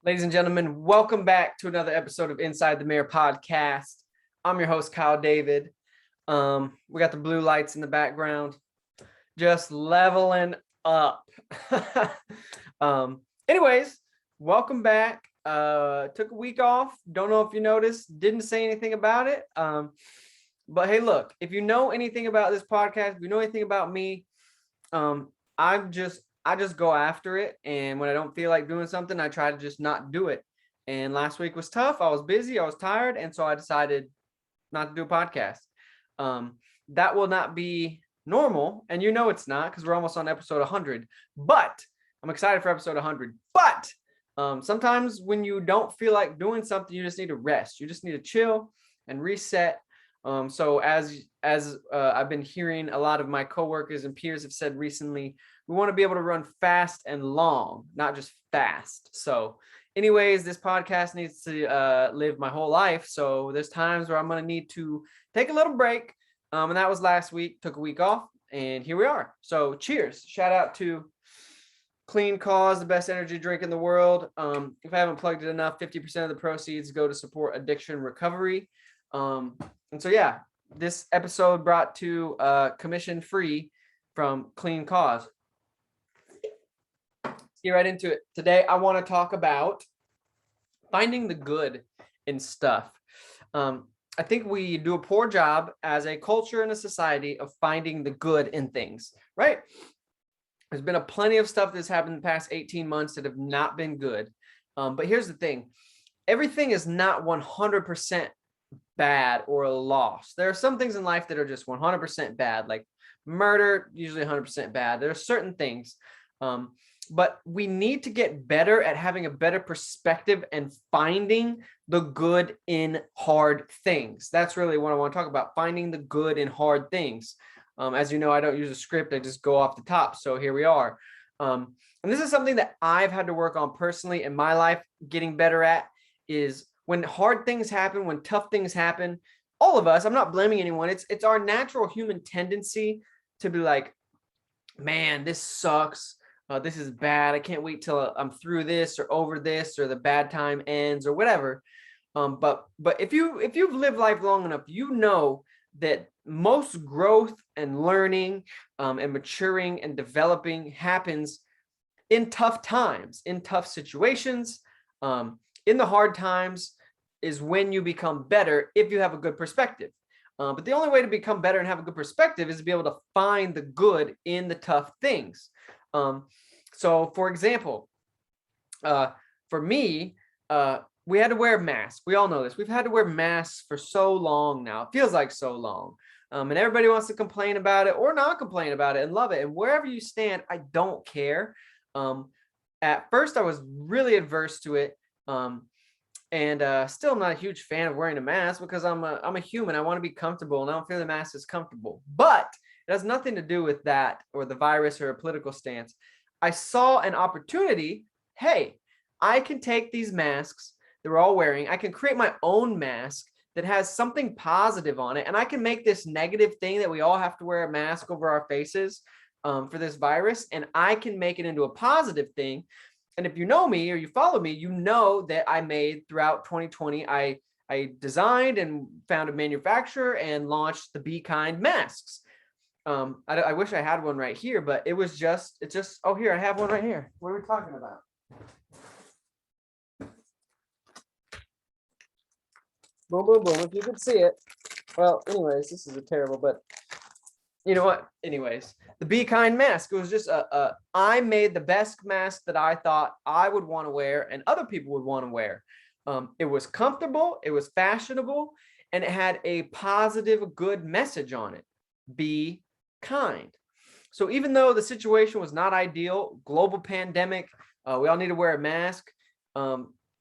Ladies and gentlemen, welcome back to another episode of Inside the Mirror podcast. I'm your host, Kyle David. We got the blue lights in the background, just leveling up. Anyways, welcome back. Took a week off. Don't know if you noticed, didn't say anything about it. But hey, look, if you know anything about this podcast, if you know anything about me, I just go after it, and when I don't feel like doing something, I try to just not do it. And last week was tough. I was busy, I was tired, and so I decided not to do a podcast. That will not be normal, and you know it's not because we're almost on episode 100. But I'm excited for episode 100. But sometimes when you don't feel like doing something, you just need to rest. You just need to chill and reset. So as I've been hearing, a lot of my coworkers and peers have said recently, we want to be able to run fast and long, not just fast. So anyways, this podcast needs to live my whole life. So there's times where I'm going to need to take a little break. And that was last week, took a week off, and here we are. So cheers. Shout out to Clean Cause, the best energy drink in the world. If I haven't plugged it enough, 50% of the proceeds go to support addiction recovery. And so, yeah, this episode brought to commission free from Clean Cause. Let's get right into it. Today, I want to talk about finding the good in stuff. I think we do a poor job as a culture and a society of finding the good in things, right? There's been plenty of stuff that's happened in the past 18 months that have not been good. But here's the thing. Everything is not 100% bad or a loss. There are some things in life that are just 100% bad, like murder, usually 100% bad. There are certain things, but we need to get better at having a better perspective and finding the good in hard things. That's really what I want to talk about, finding the good in hard things. As you know, I don't use a script. I just go off the top. So here we are. And this is something that I've had to work on personally in my life, getting better at, is when hard things happen, when tough things happen, all of us, I'm not blaming anyone. It's our natural human tendency to be like, man, this sucks. This is bad. I can't wait till I'm through this or over this or the bad time ends or whatever. But if you've lived life long enough, you know that most growth and learning and maturing and developing happens in tough times, in tough situations. In the hard times is when you become better if you have a good perspective. But the only way to become better and have a good perspective is to be able to find the good in the tough things. So, for example, for me, we had to wear masks. We all know this. We've had to wear masks for so long now. It feels like so long. And everybody wants to complain about it or not complain about it and love it. And wherever you stand, I don't care. At first, I was really adverse to it. And still I'm not a huge fan of wearing a mask because I'm a human. I want to be comfortable, and I don't feel the mask is comfortable. But it has nothing to do with that or the virus or a political stance. I saw an opportunity. Hey, I can take these masks that we're all wearing. I can create my own mask that has something positive on it, and I can make this negative thing that we all have to wear a mask over our faces for this virus, and I can make it into a positive thing. And if you know me or you follow me, you know that I made throughout 2020, I designed and found a manufacturer and launched the Be Kind masks. I wish I had one right here, but it's just, oh, here, I have one right here. What are we talking about? Boom, boom, boom. If you could see it. Well, anyways, this is a terrible, but you know what? Anyways, the Be Kind mask, it was just I made the best mask that I thought I would want to wear and other people would want to wear. It was comfortable, it was fashionable, and it had a positive, good message on it. Be kind. So even though the situation was not ideal, global pandemic, we all need to wear a mask.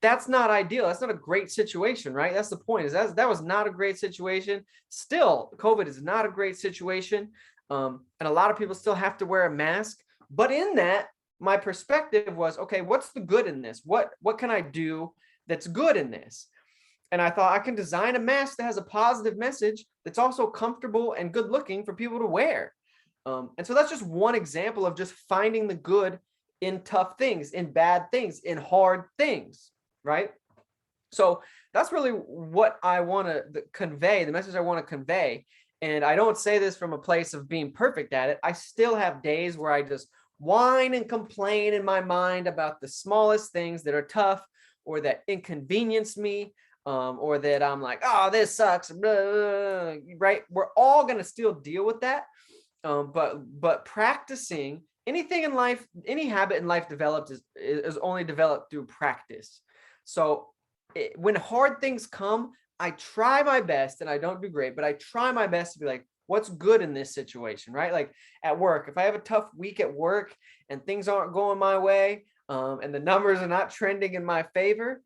That's not ideal. That's not a great situation, right? That's the point. That was not a great situation. Still, COVID is not a great situation. And a lot of people still have to wear a mask. But in that, my perspective was, okay, what's the good in this? What can I do that's good in this? And I thought I can design a mask that has a positive message that's also comfortable and good looking for people to wear. And so that's just one example of just finding the good in tough things, in bad things, in hard things, right? So that's really what I want to convey, the message I want to convey. And I don't say this from a place of being perfect at it. I still have days where I just whine and complain in my mind about the smallest things that are tough or that inconvenience me, or that I'm like, oh, this sucks, right? We're all going to still deal with that. But practicing anything in life, any habit in life developed is only developed through practice. So when hard things come, I try my best, and I don't do great, but I try my best to be like, what's good in this situation, right? Like at work, if I have a tough week at work and things aren't going my way, and the numbers are not trending in my favor,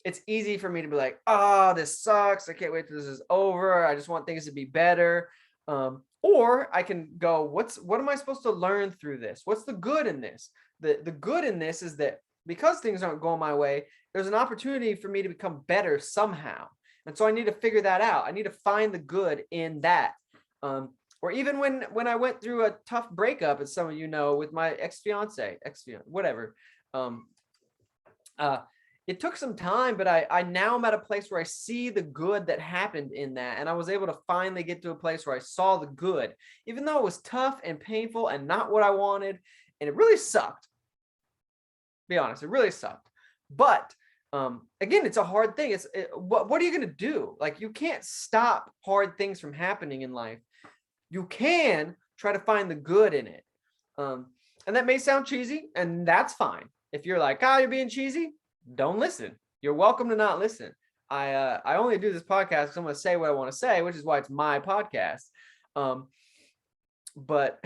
it's easy for me to be like, oh, this sucks. I can't wait till this is over. I just want things to be better. Or I can go, what am I supposed to learn through this? What's the good in this? The good in this is that because things aren't going my way, there's an opportunity for me to become better somehow. And so I need to figure that out. I need to find the good in that. Or even when I went through a tough breakup, as some of you know, with my ex-fiance, whatever. It took some time, but I now am at a place where I see the good that happened in that. And I was able to finally get to a place where I saw the good, even though it was tough and painful and not what I wanted. And it really sucked. Be honest, it really sucked. But again, it's a hard thing. What are you going to do? Like, you can't stop hard things from happening in life. You can try to find the good in it. And that may sound cheesy, and that's fine. If you're like, oh, you're being cheesy, don't listen. You're welcome to not listen. I only do this podcast because I'm going to say what I want to say, which is why it's my podcast. But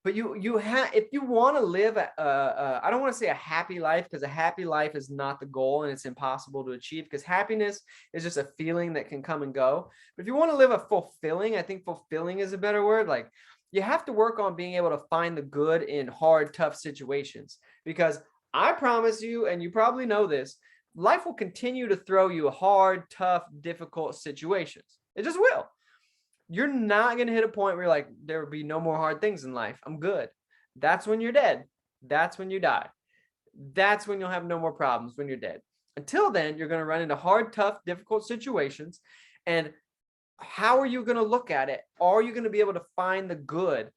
but you have, if you want to live I don't want to say a happy life, because a happy life is not the goal and it's impossible to achieve, because happiness is just a feeling that can come and go. But if you want to live a fulfilling, I think fulfilling is a better word. Like, you have to work on being able to find the good in hard, tough situations, because I promise you, and you probably know this, life will continue to throw you hard, tough, difficult situations. It just will. You're not going to hit a point where you're like, there will be no more hard things in life. I'm good. That's when you're dead. That's when you die. That's when you'll have no more problems, when you're dead. Until then, you're going to run into hard, tough, difficult situations. And how are you going to look at it? Are you going to be able to find the good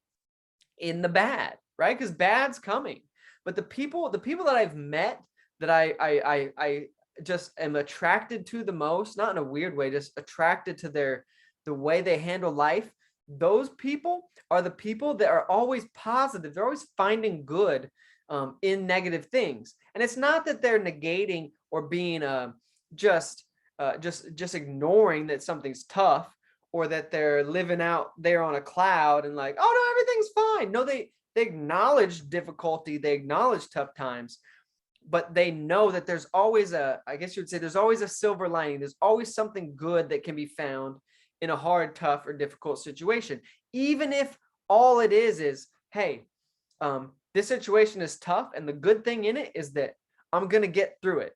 in the bad, right? Because bad's coming. But the people that I've met that I just am attracted to the most, not in a weird way, just attracted to the way they handle life, those people are the people that are always positive. They're always finding good in negative things. And it's not that they're negating or being just ignoring that something's tough, or that they're living out there on a cloud and like, oh no, everything's fine. No, they acknowledge difficulty, they acknowledge tough times, but they know that there's always I guess you would say, there's always a silver lining. There's always something good that can be found in a hard, tough, or difficult situation. Even if all it is, hey, this situation is tough, and the good thing in it is that I'm going to get through it.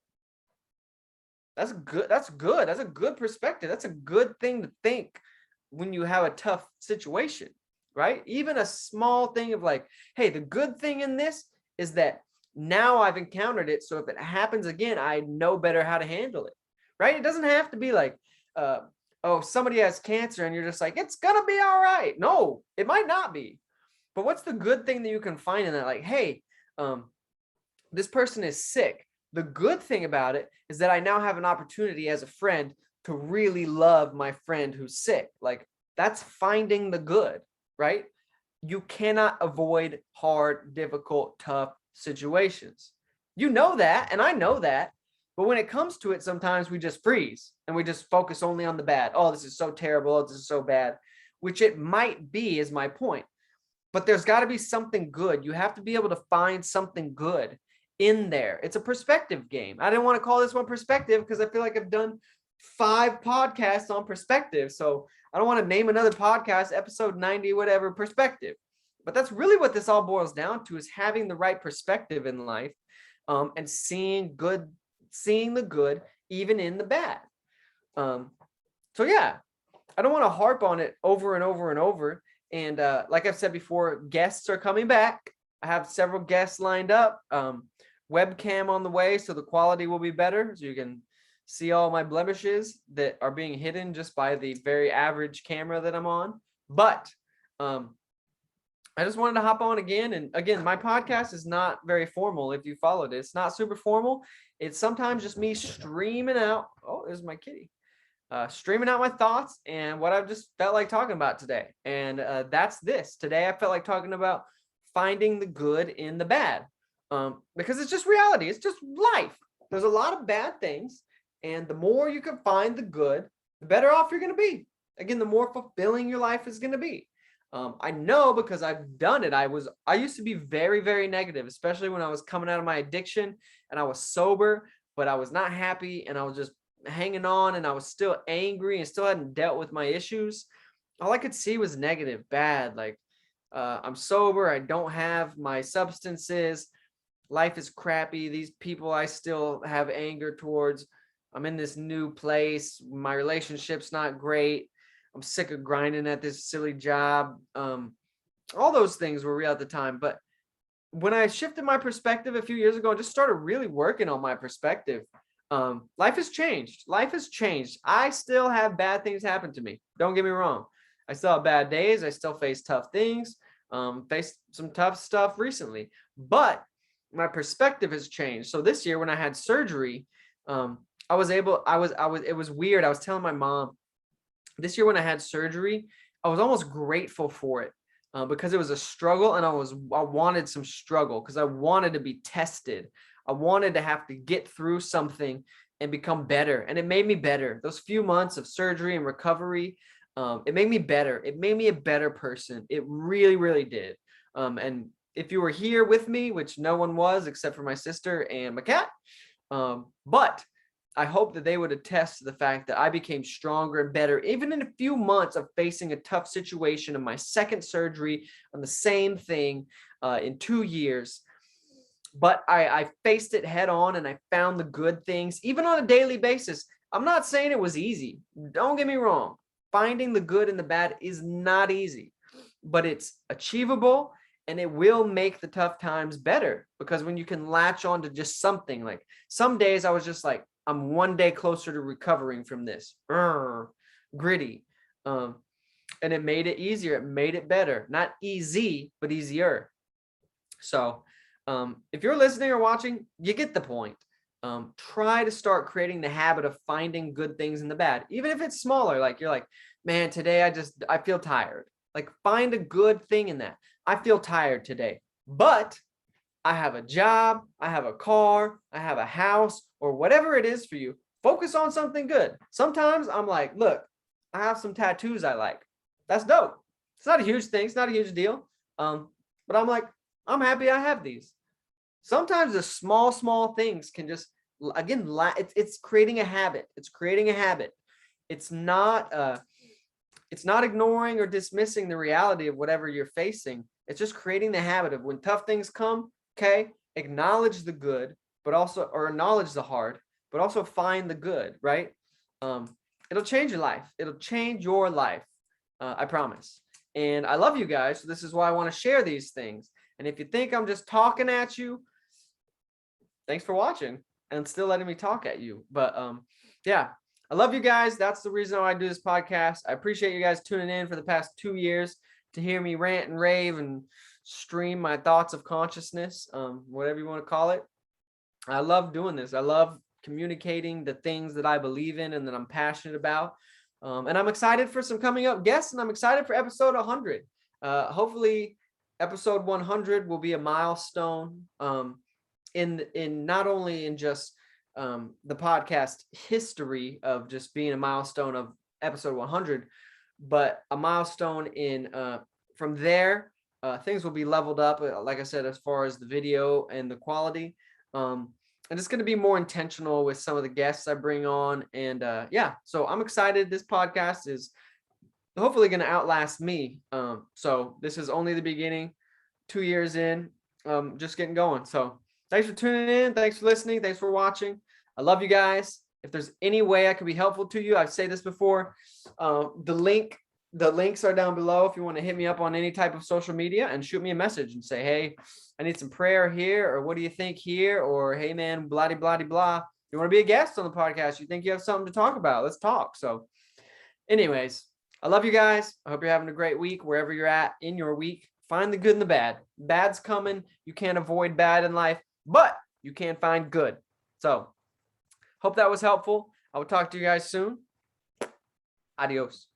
That's good. That's good. That's a good perspective. That's a good thing to think when you have a tough situation, right? Even a small thing of like, hey, the good thing in this is that now I've encountered it. So if it happens again, I know better how to handle it, right? It doesn't have to be like, oh, somebody has cancer and you're just like, it's going to be all right. No, it might not be. But what's the good thing that you can find in that? Like, hey, this person is sick. The good thing about it is that I now have an opportunity as a friend to really love my friend who's sick. Like, that's finding the good, right? You cannot avoid hard, difficult, tough situations. You know that, and I know that. But when it comes to it, sometimes we just freeze and we just focus only on the bad. Oh, this is so terrible. Oh, this is so bad, which it might be, is my point. But there's got to be something good. You have to be able to find something good in there. It's a perspective game. I didn't want to call this one perspective because I feel like I've done 5 podcasts on perspective. So I don't want to name another podcast, episode 90, whatever, perspective. But that's really what this all boils down to, is having the right perspective in life, and seeing the good even in the bad. So yeah, I don't want to harp on it over and over and over. And like I've said before, guests are coming back. I have several guests lined up. Webcam on the way, so the quality will be better, so you can see all my blemishes that are being hidden just by the very average camera that I'm on. But I just wanted to hop on again. And again, my podcast is not very formal. If you followed it, it's not super formal. It's sometimes just me streaming out. Oh, there's my kitty. Streaming out my thoughts and what I've just felt like talking about today. And that's this. Today, I felt like talking about finding the good in the bad, because it's just reality. It's just life. There's a lot of bad things. And the more you can find the good, the better off you're going to be. Again, the more fulfilling your life is going to be. I know because I've done it. I used to be very, very negative, especially when I was coming out of my addiction and I was sober, but I was not happy and I was just hanging on and I was still angry and still hadn't dealt with my issues. All I could see was negative, bad. Like, I'm sober. I don't have my substances. Life is crappy. These people I still have anger towards. I'm in this new place. My relationship's not great. I'm sick of grinding at this silly job. All those things were real at the time. But when I shifted my perspective a few years ago, I just started really working on my perspective. Life has changed. Life has changed. I still have bad things happen to me. Don't get me wrong. I still have bad days. I still face tough things. Faced some tough stuff recently. But my perspective has changed. So this year when I had surgery, it was weird. I was telling my mom, this year when I had surgery, I was almost grateful for it, because it was a struggle and I wanted some struggle because I wanted to be tested. I wanted to have to get through something and become better. And it made me better. Those few months of surgery and recovery, it made me better. It made me a better person. It really, really did. And if you were here with me, which no one was except for my sister and my cat, but I hope that they would attest to the fact that I became stronger and better, even in a few months of facing a tough situation in my second surgery on the same thing in 2 years. But I faced it head on and I found the good things, even on a daily basis. I'm not saying it was easy. Don't get me wrong. Finding the good and the bad is not easy, but it's achievable and it will make the tough times better, because when you can latch on to just something, like some days I was just like, I'm one day closer to recovering from this. Gritty. And it made it easier. It made it better. Not easy, but easier. So if you're listening or watching, you get the point. Try to start creating the habit of finding good things in the bad, even if it's smaller. Like you're like, man, today I feel tired. Like find a good thing in that. I feel tired today, but I have a job, I have a car, I have a house, or whatever it is for you. Focus on something good. Sometimes I'm like, look, I have some tattoos I like. That's dope. It's not a huge thing. It's not a huge deal. But I'm like, I'm happy I have these. Sometimes the small things can just, again, it's creating a habit. It's creating a habit. It's not ignoring or dismissing the reality of whatever you're facing. It's just creating the habit of when tough things come, okay, acknowledge the good, but also, or acknowledge the hard, but also find the good, right? It'll change your life. It'll change your life. I promise. And I love you guys. So this is why I want to share these things. And if you think I'm just talking at you, thanks for watching and still letting me talk at you. But yeah, I love you guys. That's the reason why I do this podcast. I appreciate you guys tuning in for the past 2 years to hear me rant and rave and stream my thoughts of consciousness, whatever you want to call it. I love doing this. I love communicating the things that I believe in and that I'm passionate about. And I'm excited for some coming up guests, and I'm excited for episode 100. Hopefully episode 100 will be a milestone in not only in just the podcast history of just being a milestone of episode 100, but a milestone in from there, things will be leveled up, like I said, as far as the video and the quality. And it's going to be more intentional with some of the guests I bring on. And yeah, so I'm excited. This podcast is hopefully going to outlast me. So this is only the beginning, 2 years in, just getting going. So thanks for tuning in. Thanks for listening. Thanks for watching. I love you guys. If there's any way I can be helpful to you, I've said this before, the link The links are down below if you want to hit me up on any type of social media and shoot me a message and say, hey, I need some prayer here, or what do you think here? Or, hey, man, blah, blah, blah, blah. You want to be a guest on the podcast? You think you have something to talk about? Let's talk. So anyways, I love you guys. I hope you're having a great week wherever you're at in your week. Find the good and the bad. Bad's coming. You can't avoid bad in life, but you can find good. So hope that was helpful. I will talk to you guys soon. Adios.